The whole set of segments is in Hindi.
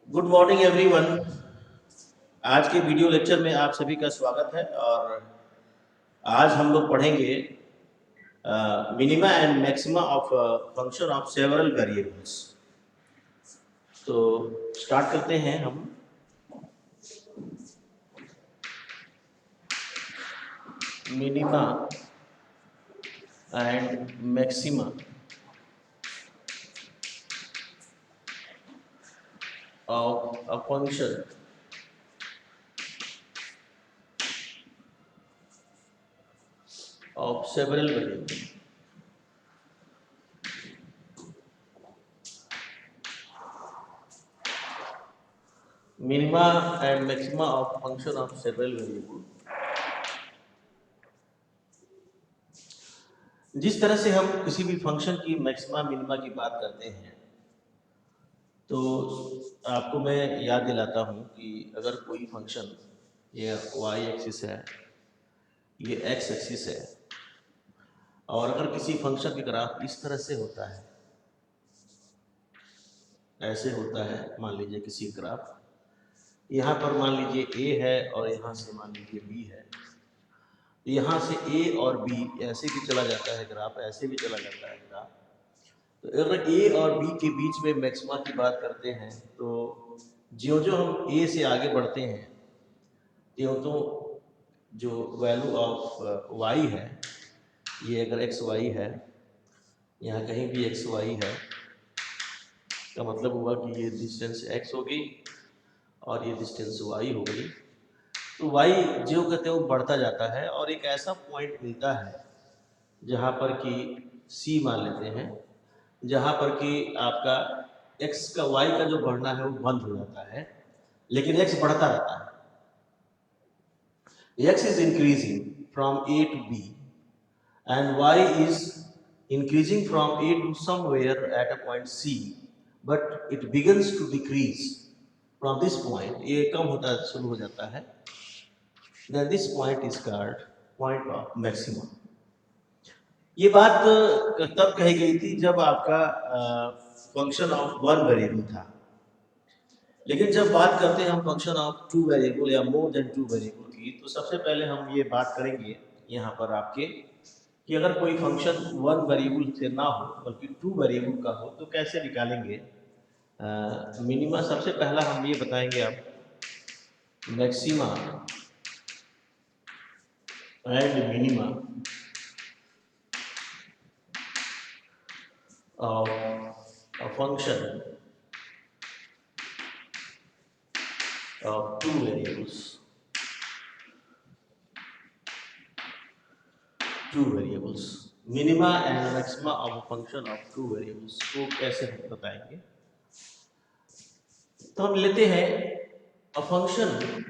Good morning everyone. आज के वीडियो लेक्चर में आप सभी का स्वागत है और आज हम लोग पढ़ेंगे minima and maxima of function of several variables. तो स्टार्ट करते हैं हम। Minima and maxima of a function of several variables. Minima and maxima of function of several variables. जिस तरह से हम किसी भी फंक्शन की मैक्सिमा मिनिमा की बात करते हैं तो आपको मैं याद दिलाता हूँ कि अगर कोई फंक्शन ये वाई एक्सिस है, ये एक्स एक्सिस है, और अगर किसी फंक्शन की ग्राफ इस तरह से होता है, ऐसे होता है, मान लीजिए किसी ग्राफ यहाँ पर मान लीजिए ए है और यहाँ से मान लीजिए बी है, यहाँ से ए और बी ऐसे भी चला जाता है ग्राफ, ऐसे भी चला जाता है ग्राफ। तो अगर ए और बी के बीच में मैक्सिमा की बात करते हैं तो ज्यों ज्यों हम ए से आगे बढ़ते हैं त्यों तो जो वैल्यू ऑफ वाई है, ये अगर एक्स वाई है, यहाँ कहीं भी एक्स वाई है, का मतलब हुआ कि ये डिस्टेंस एक्स हो गई और ये डिस्टेंस वाई हो गई। तो वाई जो कहते हैं वो बढ़ता जाता है और एक ऐसा पॉइंट मिलता है जहाँ पर कि सी मान लेते हैं, जहाँ पर कि आपका एक्स का वाई का जो बढ़ना है वो बंद हो जाता है, लेकिन एक्स बढ़ता रहता है। X is increasing from A to B and Y is increasing from A to somewhere at a point C, but it begins to decrease from this point. ये कम होता शुरू हो जाता है। Then this point is called point of maximum. ये बात तब कही गई थी जब आपका फंक्शन ऑफ वन वेरिएबल था, लेकिन जब बात करते हैं हम फंक्शन ऑफ टू वेरिएबल या मोर देन टू वेरिएबल की, तो सबसे पहले हम ये बात करेंगे यहाँ पर आपके कि अगर कोई फंक्शन वन वेरिएबल से ना हो बल्कि टू वेरिएबल का हो तो कैसे निकालेंगे मिनिमा। सबसे पहला हम ये बताएंगे आप maxima and minima of a function of two variables. Two variables, minima and maxima of a function of two variables को कैसे हम बताएंगे। तो हम लेते हैं a function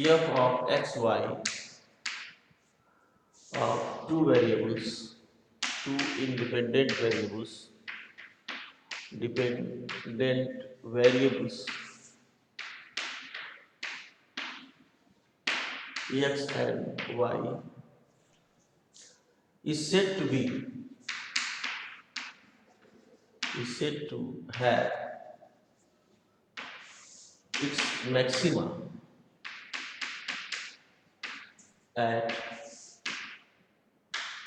f of x y of two variables, two independent variables, dependent variables x and y is said to have its maxima at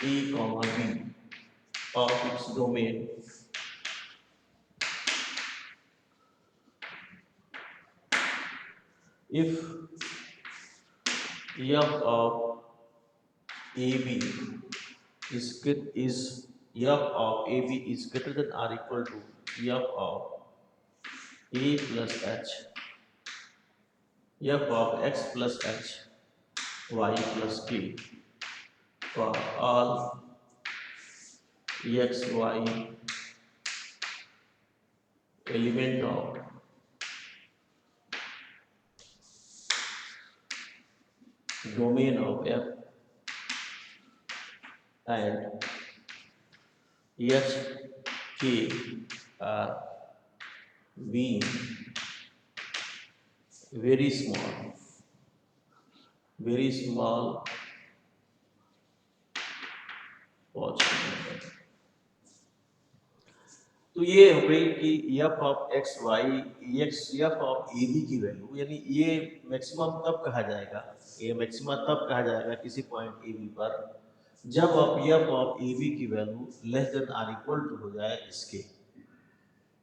a comma b of its domain if f of ab is f of ab is greater than or equal to f of a plus h, f of x plus h, y plus k for all x y element of domain of f and h k are being very small positive number. तो ये हो गई कि F of x Y F of A B की वैल्यू, यानी ये मैक्सिमम तब कहा जाएगा, ये मैक्सिमम तब कहा जाएगा किसी पॉइंट ए बी पर जब आप एफ ऑफ ए बी की value less than or equal to हो जाए इसके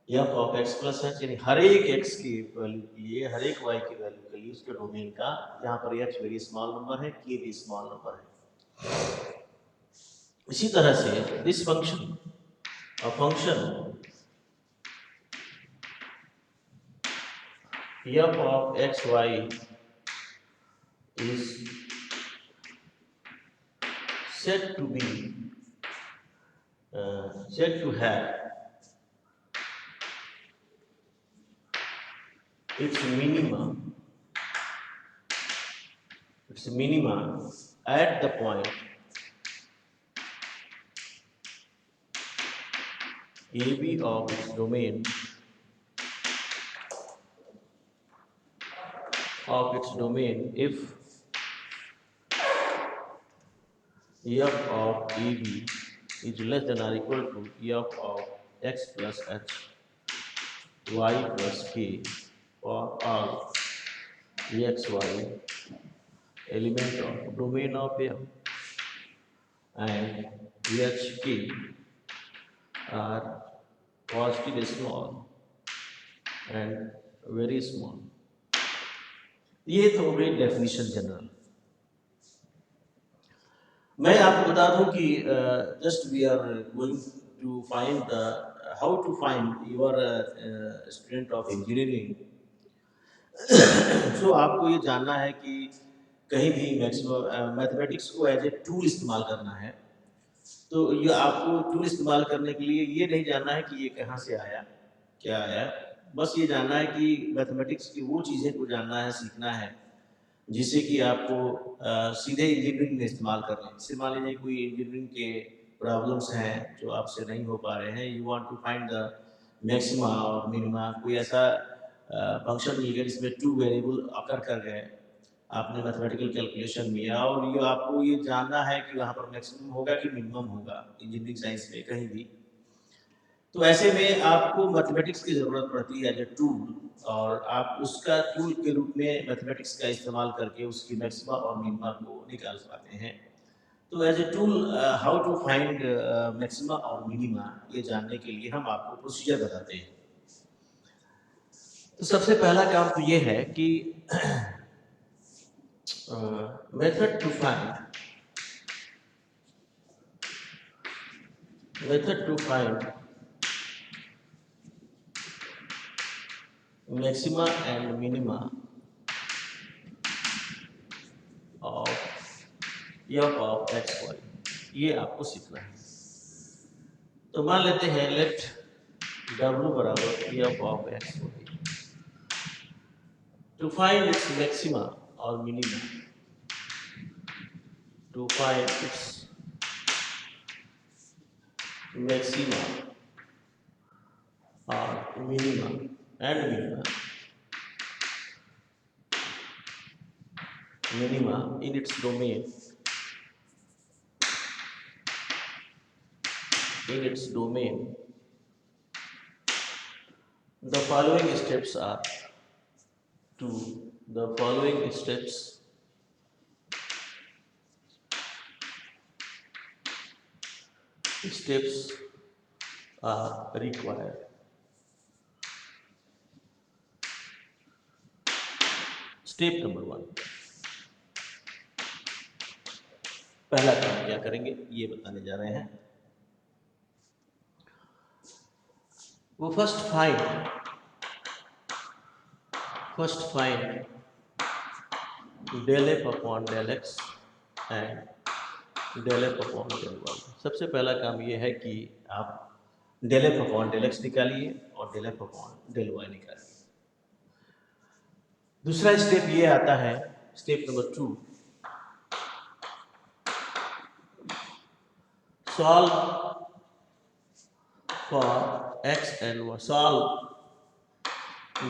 F of X plus H, यानी हर एक एक्स की वैल्यू के लिए, हर एक वाई की वैल्यू के लिए उसके डोमेन का, यहाँ पर एक्स वेरी स्मॉल नंबर है, के भी स्मॉल नंबर है। इसी तरह से this function, a function f of x y is said to be said to have its minima at the point AB of its domain if f of AB is less than or equal to f of x plus h y plus k for all x y element of domain of F and hk are positive small and very small। ये तो हो गई डेफिनेशन जनरल। मैं आपको बता दूं कि just we are going to find the how to find your student of engineering. So आपको ये जानना है कि कहीं भी मैक्सिमम मैथमेटिक्स को एज ए टूल इस्तेमाल करना है, तो ये आपको टूल इस्तेमाल करने के लिए ये नहीं जानना है कि ये कहाँ से आया, क्या आया, बस ये जानना है कि मैथमेटिक्स की वो चीज़ें को जानना है, सीखना है जिससे कि आपको सीधे इंजीनियरिंग में इस्तेमाल करना है। जैसे मान लीजिए कोई इंजीनियरिंग के प्रॉब्लम्स हैं जो आपसे नहीं हो पा रहे हैं, you want to find the maxima और मिनिमा, कोई ऐसा फंक्शन मिल गया जिसमें टू वेरिएबल अकर कर गए आपने मैथमेटिकल कैलकुलेशन में, और ये आपको ये जानना है कि वहाँ पर मैक्सिमम होगा कि मिनिमम होगा इंजीनियरिंग साइंस में कहीं भी, तो ऐसे में आपको मैथमेटिक्स की ज़रूरत पड़ती है एज ए टूल, और आप उसका टूल के रूप में मैथमेटिक्स का इस्तेमाल करके उसकी मैक्सिमा और मिनिमा को निकाल पाते हैं। तो as a tool how to find maxima और मिनिमा, ये जानने के लिए हम आपको प्रोसीजर बताते हैं। तो सबसे पहला काम तो ये है कि method to find maxima and minima of F of x Y, ये आपको सीखना है। तो मान लेते हैं लेट W बराबर F of x Y, to find its maxima और minima, to find its maxima or minima in its domain, the following steps are required। Step number 1, पहला काम क्या करेंगे ये बताने जा रहे हैं। वो first find del f upon del x and del f upon del y। सबसे पहला काम ये है कि आप del f upon del x निकालिए और del f upon del y निकालिए। दूसरा स्टेप ये आता है, step number 2, solve for x and y, solve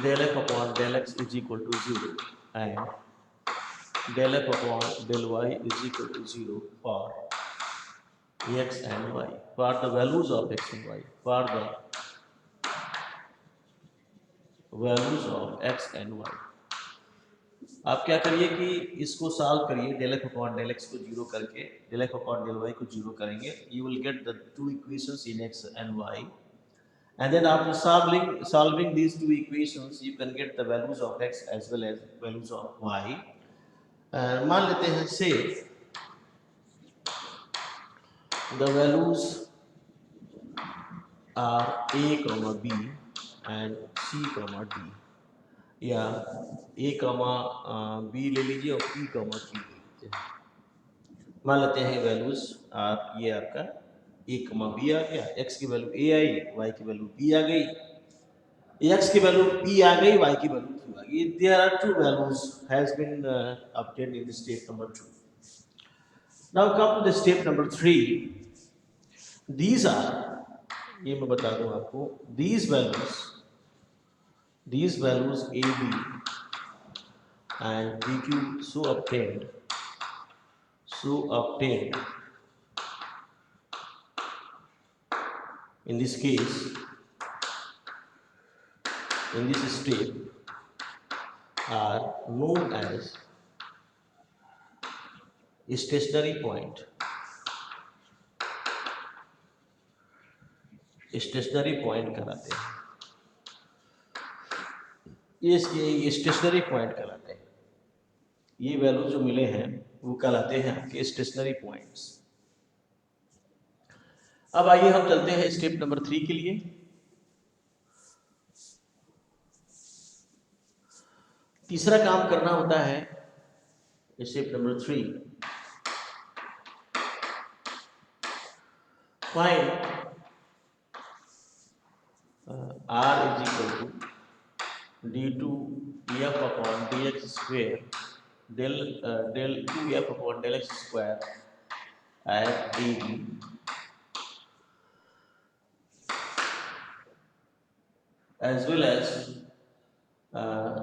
del f upon del x is equal to 0 and del f upon del y is equal to 0 for x and y, for the values of x and y, for the values of X and Y. आप क्या करिए कि इसको सॉल्व करिए, del F upon del X को जीरो करके del F upon del Y को जीरो करेंगे, you will get the two equations in X and Y, and then after solving these two equations you can get the values of x as well as values of y। मान लेते हैं से the values are a comma b and c comma d, या a comma b ले लीजिए और p comma q ले लीजिए। मान लेते हैं वैल्यूज ये आपका a comma b आ गया, x की वैल्यू a आई, y की वैल्यू b आ गई, x की वैल्यू p आ गई, y की वैल्यू q आ गई। There are two values has been obtained in the step number 2. Now come to the step number 3. These are, ये मैं बता दूं आपको, these values a b and pq so obtained in this case, in this step are known as stationary point कहलाते हैं। ये स्टेशनरी पॉइंट कहलाते हैं। ये वैल्यू जो मिले हैं वो कहलाते हैं आपके स्टेशनरी पॉइंट्स। अब आइए हम चलते हैं स्टेप नंबर 3 के लिए। तीसरा काम करना होता है step number 3, find r is equal to d2f upon dx square del 2f upon del x square at ab as well as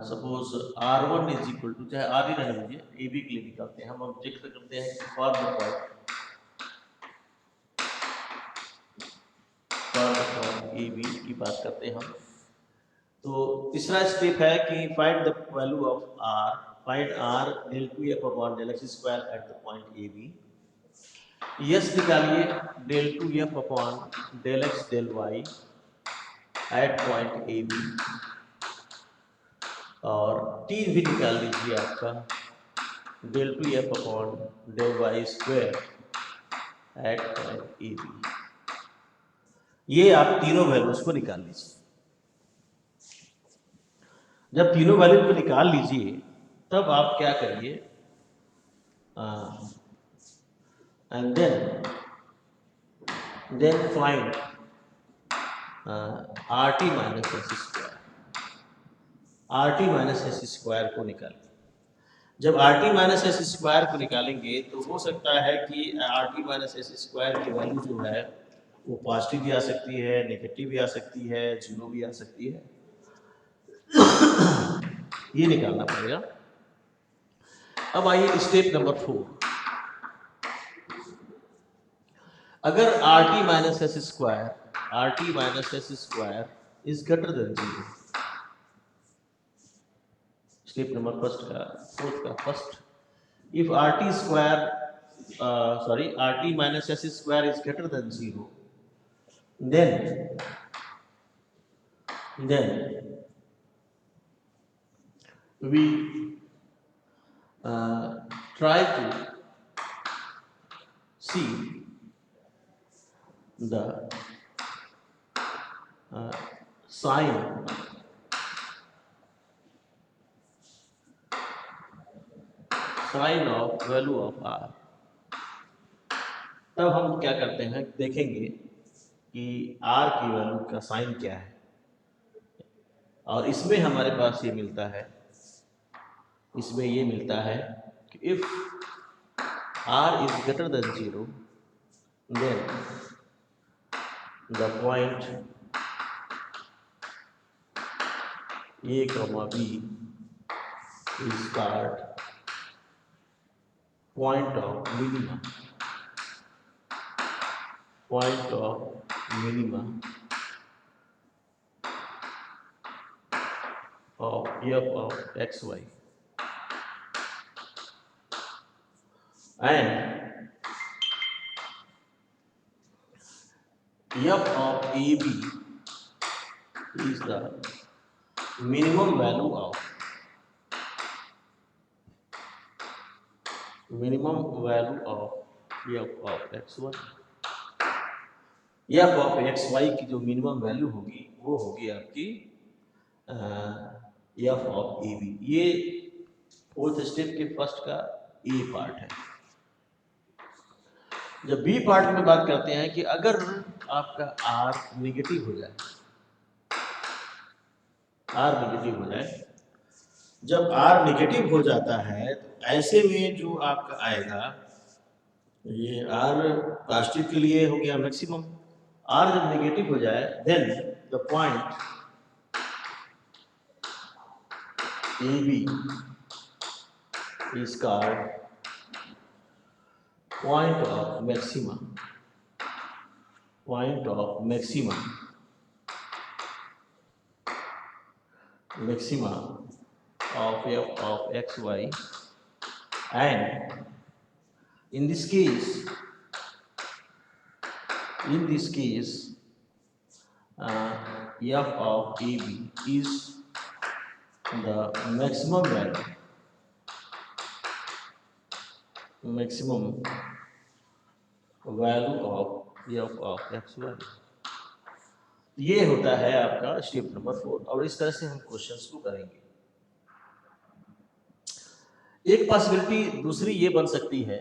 suppose r1 is equal to, चाहे r ही रहने दीजिए, ab के लिए निकालते हैं हम ऑब्जेक्ट करते हैं फॉर द पॉइंट ab की बात करते हैं हम। तो तीसरा स्टेप है कि find the value of r, find r del 2f upon del x square at the point ab। Yes निकालिए del 2f upon del x del y at point ab, और t भी निकाल लीजिए आपका del 2f upon del y square at point ab। ये आप तीनों वैल्यूज को निकाल लीजिए। जब तीनों वैल्यू को निकाल लीजिए तब आप क्या करिए, and then find RT minus S square. RT minus S square को निकालिए। जब RT माइनस एस स्क्वायर को निकालेंगे तो हो सकता है कि RT माइनस एस स्क्वायर की वैल्यू जो है वो पॉजिटिव भी आ सकती है, नेगेटिव भी आ सकती है, जीरो भी आ सकती है। ये निकालना पड़ेगा। अब आइए स्टेप नंबर 4। अगर RT minus S square is greater than 0, step number first if RT minus S square is greater than 0, then we try to see the sign of value of r। तब हम क्या करते हैं, देखेंगे कि r की वैल्यू का साइन क्या है, और इसमें हमारे पास ये मिलता है कि if r is greater than 0, then the point a comma b is called point of minima of f of xy and f of ab is the minimum value of f of xy। f of xy की जो मिनिमम वैल्यू होगी वो होगी आपकी f of ab। ये फोर्थ स्टेप के फर्स्ट का ए पार्ट है। जब बी पार्ट में बात करते हैं कि अगर आपका आर नेगेटिव हो जाए, आर नेगेटिव हो जाए, जब आर नेगेटिव हो जाता है तो ऐसे में जो आपका आएगा, ये आर पॉजिटिव के लिए हो गया मैक्सिमम। आर जब नेगेटिव हो जाए then the point A B is called point of maximum, point of maximum, maximum of f of xy and in this case f of ab is the maximum value, maximum value of f of xy। ये होता है आपका स्टेप नंबर 4 और इस तरह से हम क्वेश्चंस को करेंगे। एक पॉसिबिलिटी दूसरी ये बन सकती है,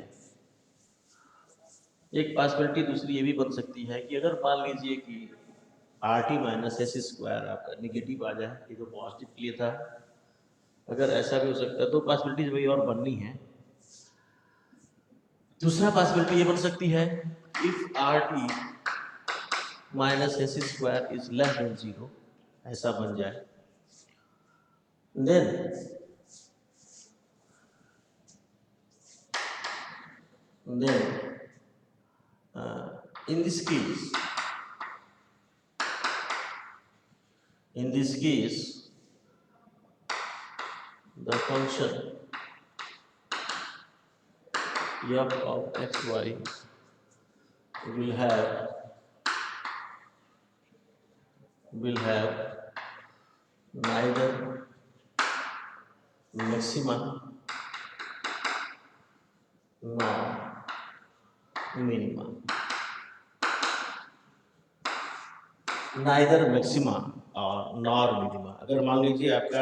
एक पॉसिबिलिटी दूसरी ये भी बन सकती है कि अगर मान लीजिए कि are T minus S square आपका निगेटिव आ जाए, ये तो पॉजिटिव के लिए था, अगर ऐसा भी हो सकता है, तो पॉसिबिलिटीज वही और बननी है। दूसरा पॉसिबिलिटी ये बन सकती है if are T minus S square is less than 0, ऐसा बन जाए, then in this case the function f of xy will have neither maximum nor minimum, neither maxima और नॉर मिनिमा। अगर मान लीजिए आपका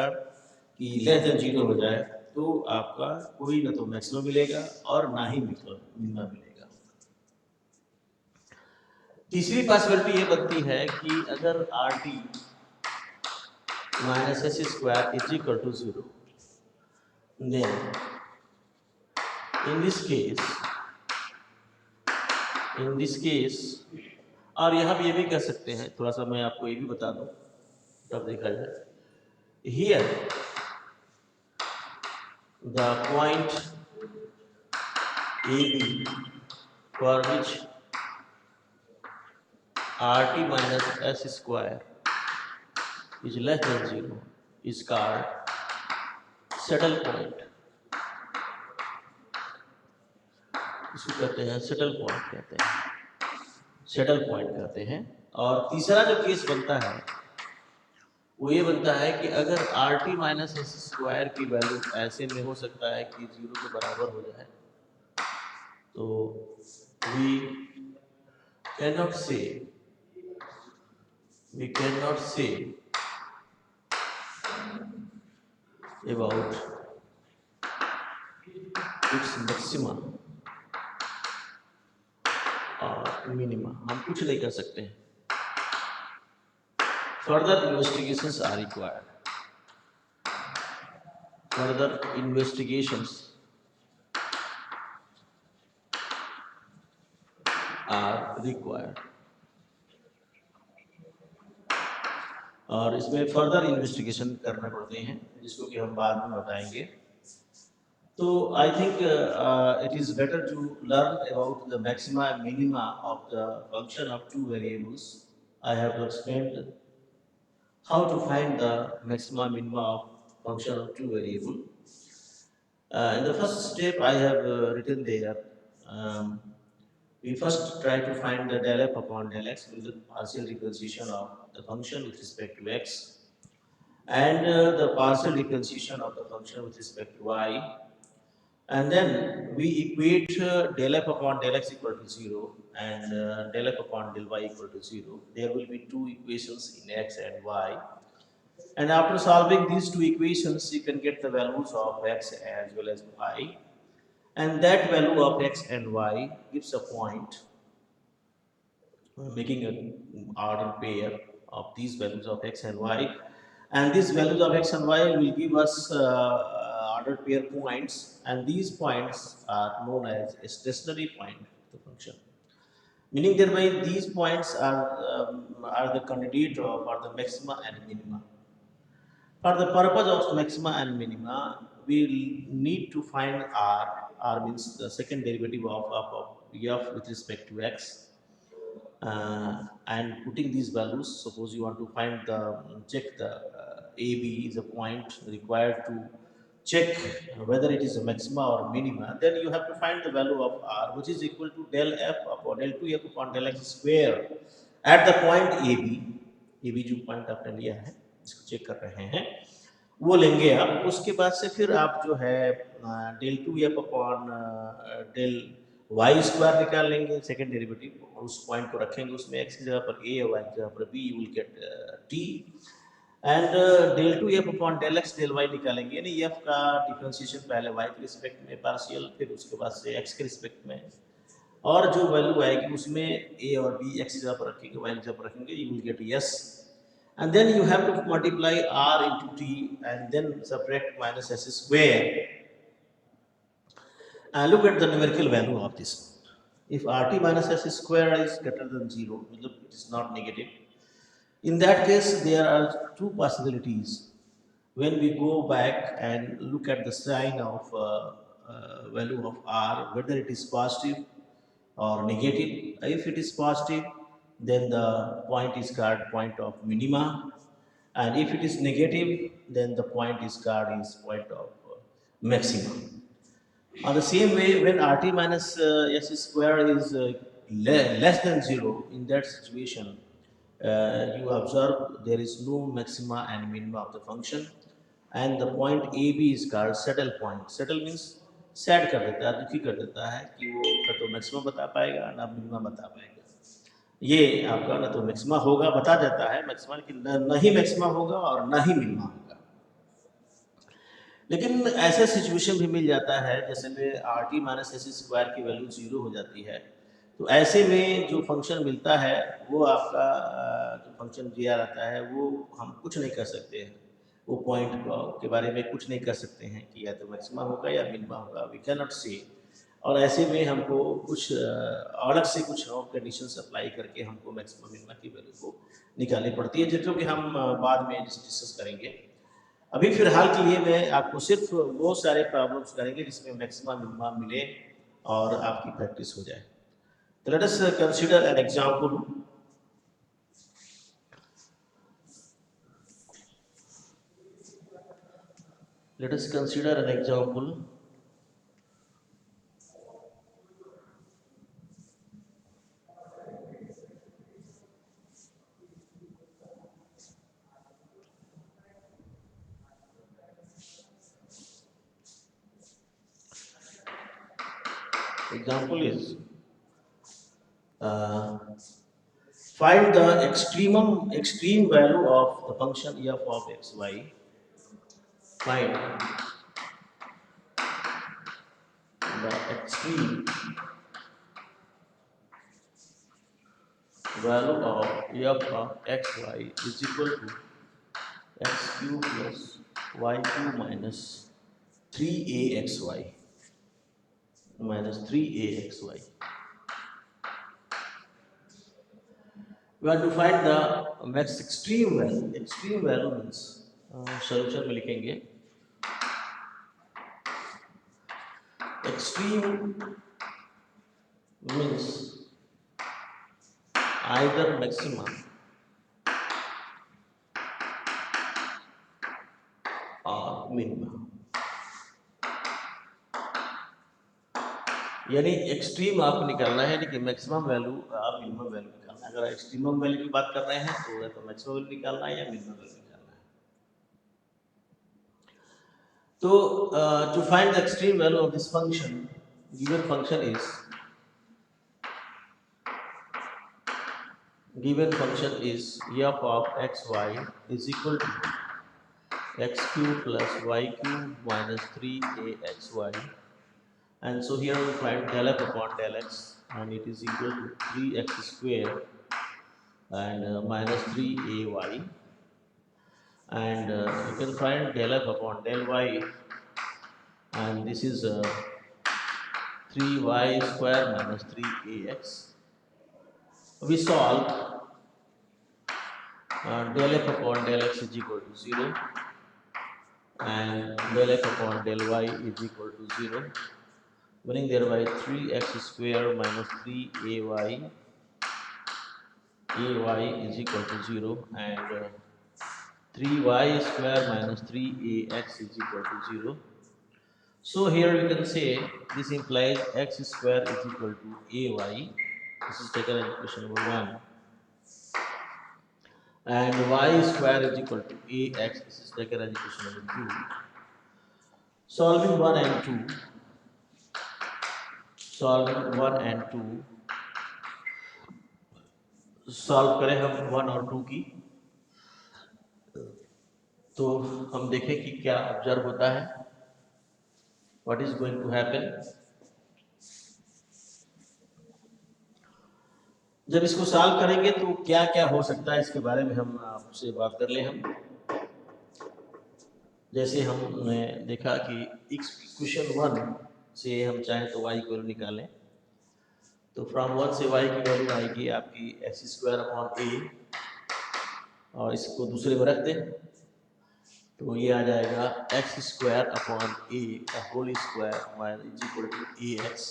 कि लेस देन 0 हो जाए तो आपका कोई ना तो मैक्सिमम मिलेगा और ना ही मिनिमा मिलेगा। तीसरी पॉसिबिलिटी ये बनती है कि अगर R T minus S square is equal to 0, then in this case और यहाँ भी ये भी कह सकते हैं, थोड़ा सा मैं आपको ये भी बता दूं तब देखा जाए, here the point A B for which R T minus S square is less than 0 is called saddle point. इसको कहते हैं सैडल पॉइंट कहते हैं, सैडल पॉइंट कहते हैं। और तीसरा जो केस बनता है वो ये बनता है कि अगर R T minus S square की वैल्यू ऐसे में हो सकता है कि 0 के बराबर हो जाए, तो we can not say about its maximum और मिनिमा, हम कुछ नहीं कर सकते हैं। Further investigations are required, further investigations are required. और इसमें फर्दर इन्वेस्टिगेशन करने पड़ते हैं जिसको कि हम बाद में बताएंगे। तो I think it is better to learn about the maxima and minima of the function of two variables. I have explained how to find the maxima minima of function of two variable. In the first step, I have written there. Um, we first try to find the del f upon del x with the partial differentiation of the function with respect to x, and the partial differentiation of the function with respect to y, and then we equate del f upon del x equal to 0 and del f upon del y equal to 0. There will be two equations in x and y. And after solving these two equations, you can get the values of x as well as y. And that value of x and y gives a point, making an ordered pair of these values of x and y. And these values of x and y will give us ordered pair points, and these points are known as a stationary point of the function. Meaning thereby these points are the candidate for the maxima and minima. For the purpose of maxima and minima, we need to find r. R means the second derivative of f with respect to x. And putting these values, suppose you want to find the check the AB is a point required to check whether it is a maxima or minima, then you have to find the value of r, which is equal to del f upon del 2f upon del x square at the point AB. AB जो पॉइंट आपने लिया है इसको चेक कर रहे हैं, वो लेंगे आप। उसके बाद से फिर आप जो है del 2f upon del Y square निकाल लेंगे सेकेंड डेरिवेटिव, और उस पॉइंट को रखेंगे उसमें x की जगह पर a और y की जगह पर b, you will gate t। And del 2f upon del x del y निकालेंगे, यानी f का डिफरेंशिएशन पहले y के रिस्पेक्ट में पार्शियल, फिर उसके बाद से x के रिस्पेक्ट में, और जो वैल्यू आएगी उसमें a और b x की जगह पर रखेंगे, y की जगह पर रखेंगे, you will gate yes। And then you have to multiply r into t and then subtract minus s square. And look at the numerical value of this. If rt minus s square is greater than 0, it is not negative. In that case, there are two possibilities. When we go back and look at the sign of value of r, whether it is positive or negative. If it is positive, then the point is called point of minima, and if it is negative, then the point is called is point of maximum. On the same way, when rt minus s square is less than 0, in that situation, you observe there is no maxima and minima of the function, and the point AB is called saddle point. Saddle means sad कर देता है, दुखी कर देता है कि वो न तो मैक्सिमम बता पाएगा ना मिनिमम बता पाएगा। ये आपका न तो मैक्सिमा होगा बता देता है मैक्सिमा, लेकिन न ही मैक्सिमा होगा और न ही मिनिमा होगा। लेकिन ऐसा सिचुएशन भी मिल जाता है जैसे में are T minus S square की वैल्यू 0 हो जाती है, तो ऐसे में जो फंक्शन मिलता है वो आपका जो फंक्शन दिया रहता है वो हम कुछ नहीं कर सकते हैं, वो पॉइंट के बारे में कुछ नहीं कर सकते हैं कि या तो मैक्सिमा होगा या मिनिमा होगा, वी कैन नॉट से। और ऐसे में हमको कुछ अलग से कुछ और कंडीशंस अप्लाई करके हमको मैक्सिमम मिनिमा की वैल्यू को निकालनी पड़ती है, जो कि हम बाद में डिस्कस करेंगे। अभी फिलहाल के लिए मैं आपको सिर्फ वो सारे प्रॉब्लम्स करेंगे जिसमें मैक्सिमम मिनिमा मिले और आपकी प्रैक्टिस हो जाए। तो let us consider an example. Let us consider an example. Example is find the extreme value of the function f of xy. Find the extreme value of f of xy is equal to x cube plus y cube minus 3axy minus 3axy. We want to find the max extreme value. Extreme value means solution में लिखेंगे extreme means either maximum और मिनिमा। यानी एक्सट्रीम आपको निकालना है, यानी कि मैक्सिमम वैल्यू आप मिनिमम वैल्यू निकालना है। अगर एक्सट्रीमम वैल्यू की बात कर रहे हैं तो या तो मैक्सिमम वैल्यू निकालना है या मिनिमम वैल्यू निकालना है। तो to find the extreme value of this function, given function is f of xy is equal to x cube plus y cube minus 3axy, and so here we find del f upon del x, and it is equal to 3x square and minus 3ay, and you can find del f upon del y, and this is 3y square minus 3ax. We solve del f upon del x is equal to 0 and del f upon del y is equal to 0, meaning thereby 3x square minus 3ay is equal to 0, and 3y square minus 3ax is equal to 0. So here you can say this implies x square is equal to ay. This is taken as equation number 1. And y square is equal to ax. This is taken as equation number 2. Solving 1 and 2. Solving 1 and 2. Solve करें हम 1 और 2 की, तो हम देखें कि क्या ऑब्जर्व होता है, what is going to happen. जब इसको सॉल्व करेंगे तो क्या क्या हो सकता है इसके बारे में हम आपसे बात कर ले। हम जैसे हमने देखा कि इक्वेशन 1 से हम चाहें तो y की वैल्यू निकालें, तो फ्रॉम 1 से y की वैल्यू आएगी आपकी एक्स स्क्वायर अपॉन ए, और इसको दूसरे में रख दें तो ये आ जाएगा एक्स स्क्वायर अपॉन ए का whole square minus equal to A X.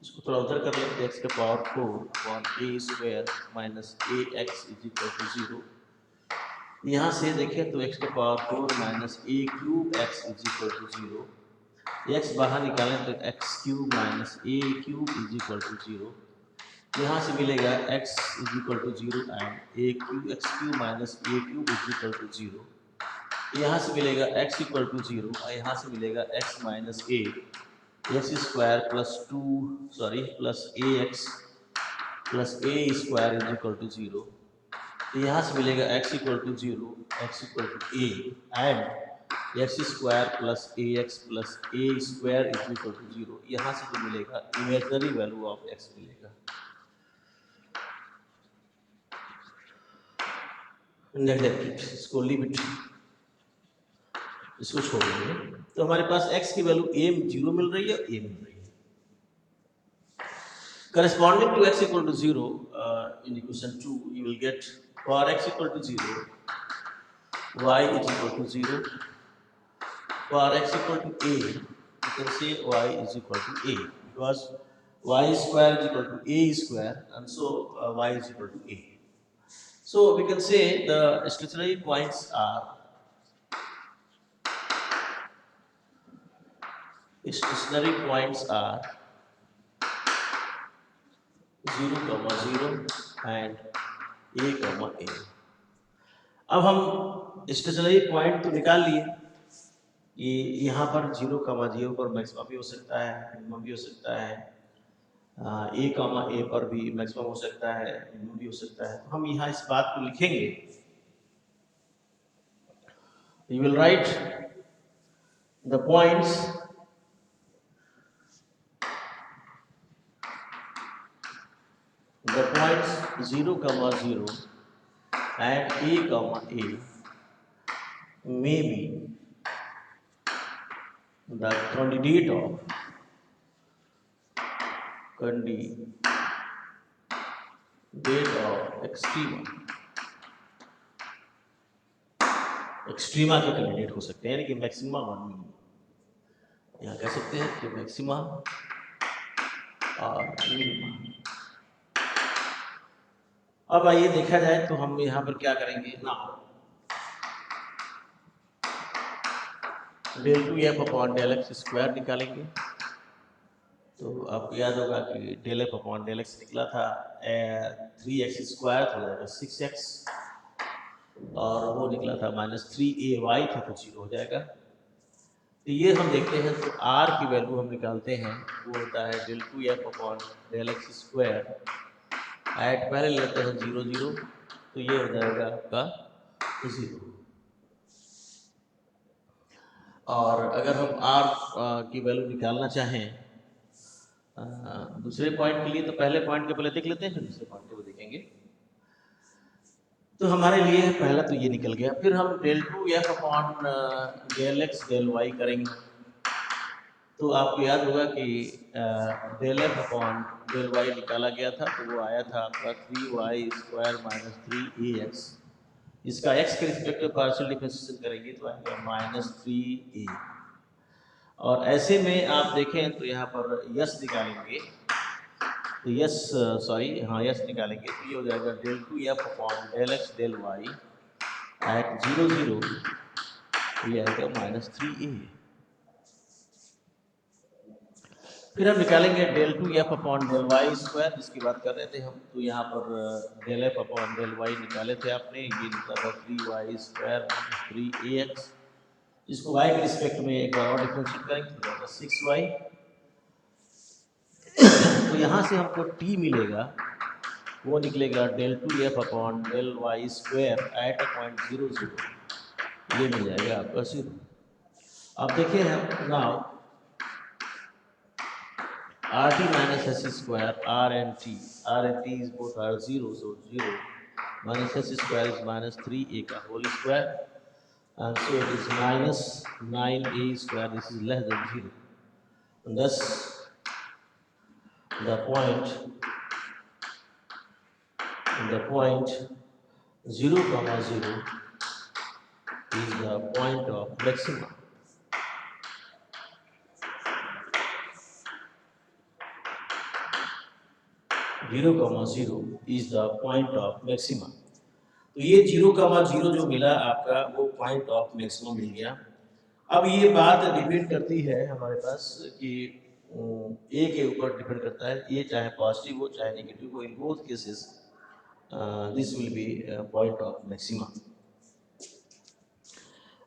इसको थोड़ा उधर कर लेते हैं, एक्स के power 4 upon A square minus A X is equal to 0। यहाँ से देखें तो एक्स के power 4 minus A cube X is equal to 0। X बाहर निकालें तो X cube minus A cube is equal to 0। यहाँ से मिलेगा x is equal to 0 and A cube X cube minus A cube is equal to 0। यहाँ से मिलेगा x इक्वल टू 0 और यहाँ से मिलेगा x minus A X square plus plus A X plus A square is equal to 0। तो यहाँ से मिलेगा x equal to 0, x equal to A and X square plus A X plus A square is equal to 0। यहाँ से जो मिलेगा इमेजिनरी वैल्यू ऑफ x मिलेगा। नेगलेक्ट इट, इसको लीव इट, इसको छोड़ देंगे। तो हमारे पास x की वैल्यू a 0 मिल रही है, a मिल रही है। Corresponding to x equal to 0 in equation 2, you will get for x equal to 0, y is equal to 0. For x equal to a, you can say y is equal to a because y square is equal to a square, and so y is equal to a. So we can say the stationary points are stationary points are 0, 0 and a, a। अब हम स्टेशनरी पॉइंट तो निकाल लिए कि यहाँ पर 0, 0 पर मैक्सिमम भी हो सकता है, मिनिमम भी हो सकता है, a पर भी मैक्सिमम हो सकता है, मिनिमम भी हो सकता है। तो हम यहाँ इस बात को लिखेंगे, you will write the points the points 0, 0 and a may be the candidate of extrema के कैंडिडेट हो सकते हैं, यानी कि मैक्सिमा और मिनिमम। यहाँ कह सकते हैं कि मैक्सिमा और मिनिमा। अब आइए देखा जाए तो हम यहाँ पर क्या करेंगे ना, del two F upon del x square निकालेंगे। तो आपको याद होगा कि del F upon del X निकला था 3x² हो जाएगा 6x, और वो निकला था -3ay था तो 0 हो जाएगा। तो ये हम देखते हैं तो r की वैल्यू हम निकालते हैं, वो होता है del two F upon del x square at पहले लेते हैं 0 0, तो ये हो जाएगा आपका 0। और अगर हम r की वैल्यू निकालना चाहें दूसरे पॉइंट के लिए, तो पहले पॉइंट के पहले देख लेते हैं, फिर दूसरे पॉइंट को देखेंगे। तो हमारे लिए पहला तो ये निकल गया। फिर हम del two F upon del x del Y करेंगे। तो आपको याद होगा कि del F upon del Y निकाला गया था, तो वो आया था आपका 3y² - 3ax। इसका x के रिस्पेक्ट में पार्शियल डिफरेंशिएशन करेंगे तो आएगा -3a। और ऐसे में आप देखें तो यहाँ पर यस निकालेंगे, तो यस निकालेंगे तो ये हो जाएगा del two F upon del x del Y at 0 0, ये आएगा -3a। फिर हम निकालेंगे del two F upon del Y square, जिसकी बात कर रहे थे हम। तो यहाँ पर del F upon del Y निकाले थे आपने, ये निकला था 3y² - 3ax। इसको y के रिस्पेक्ट में एक बार और डिफरेंशिएट करेंगे तो होगा 6y। तो यहाँ से हमको t मिलेगा, वो निकलेगा del two F upon del Y square at point 0 0, ये मिल जाएगा आपका 0। अब देखिए हम now rt minus s square r and t is both are 0, so 0 minus s square is -3a का whole square, and so it is -9a square. This is less than 0, and thus the point 0, 0 is the point of maximum. (0, 0 is the point of maximum. तो ये 0, 0 जो मिला आपका वो पॉइंट ऑफ मैक्सिमम मिल गया। अब ये बात डिपेंड करती है हमारे पास कि ए के ऊपर डिपेंड करता है, ये चाहे पॉजिटिव हो चाहे नेगेटिव हो, in both cases this will be point of maximum.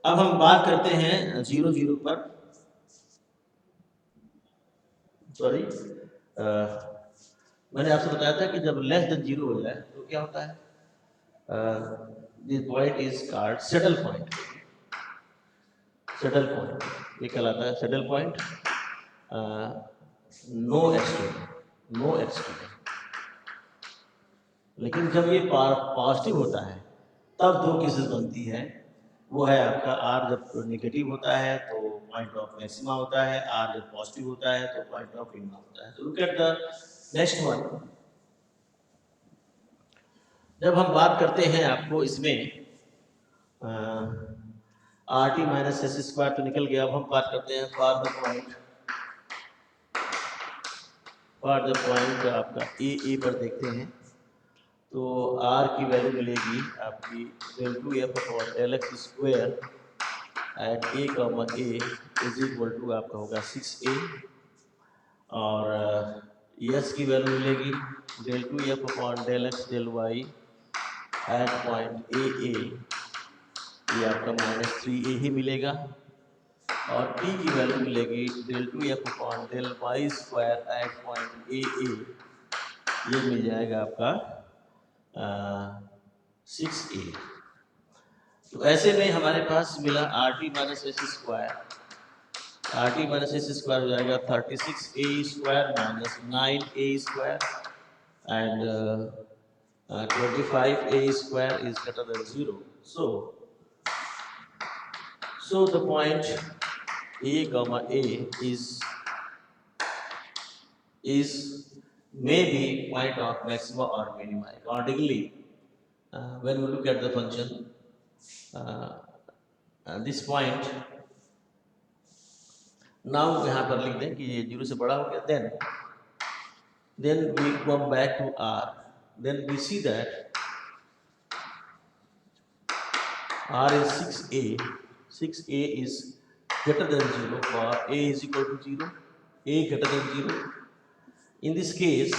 अब हम बात करते हैं 0 0 पर। सॉरी, मैंने आपसे बताया था कि जब लेस देन 0 हो जाए तो क्या होता है, this point is called saddle point. Saddle point ये कहलाता है सैडल पॉइंट। No extreme. लेकिन जब ये पॉजिटिव होता है तब दो केसेस बनती है, वो है आपका आर जब नेगेटिव होता है तो पॉइंट ऑफ मैक्सिमा होता है, आर जब पॉजिटिव होता है तो पॉइंट ऑफ मिनिमा होता है। तो look at the next one. जब हम बात करते हैं आपको इसमें are T minus S square तो निकल गया। अब हम बात करते हैं फॉर द पॉइंट आपका ए पर देखते हैं। तो आर की वैल्यू मिलेगी आपकी del two F upon del x square at a comma a is equal to आपका होगा 6a। और यस की वैल्यू मिलेगी del two F upon del x del Y at point a, ये आपका -3a ही मिलेगा। और टी की वैल्यू मिलेगी del two F upon del Y square at point a, ये मिल जाएगा आपका 6a। तो ऐसे में हमारे पास मिला are T minus S square. Are T minus S square हो जाएगा 36a² - 9a² and 25a² is greater than 0. So the point a comma a is maybe point of maxima or minima. Accordingly, when we look at the function, this point, now यहाँ पर लिख दें कि ये 0 से बड़ा हो गया। Then we come back to r. Then we see that r is 6a. 6a is greater than 0 for a is equal to 0, a greater than 0. In this case,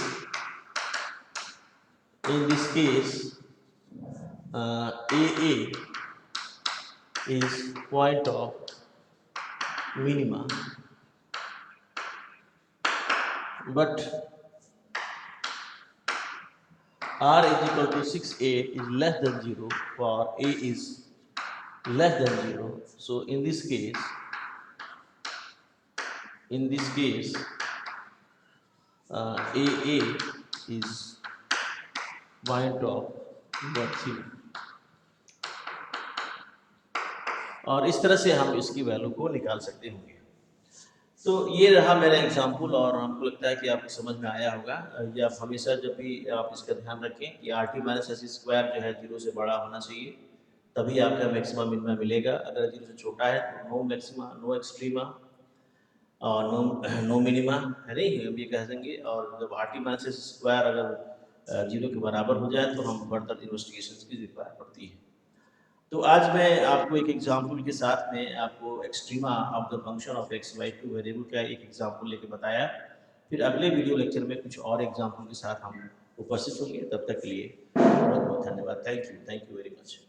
AA is point of minima, but R is equal to 6A is less than 0 for A is less than 0. So in this case, AA is point of maximum, और इस तरह से हम इसकी वैल्यू को निकाल सकते होंगे। तो ये रहा मेरा एग्जाम्पल, और हमको लगता है कि आपको समझ में आया होगा। ये आप हमेशा जब भी आप इसका ध्यान रखें कि RT माइनस एस स्क्वायर जो है 0 से बड़ा होना चाहिए, तभी आपका मैक्सिमा मिनिमा मिलेगा। अगर 0 से छोटा है तो नो मैक्सिमा, नो एक्सट्रीमा और नो मिनिमा, है नहीं, हम ये कह देंगे। और जब RT माइनस एस स्क्वायर अगर 0 के बराबर हो जाए तो हम फर्दर इन्वेस्टिगेशन की रिक्वायर पड़ती है। तो आज मैं आपको एक एग्जाम्पल के साथ में आपको extrema of the function of x Y two variable का एक एग्जाम्पल लेके बताया। फिर अगले वीडियो लेक्चर में कुछ और एग्जाम्पल के साथ हम उपस्थित होंगे। तब तक के लिए बहुत बहुत धन्यवाद। Thank you very much.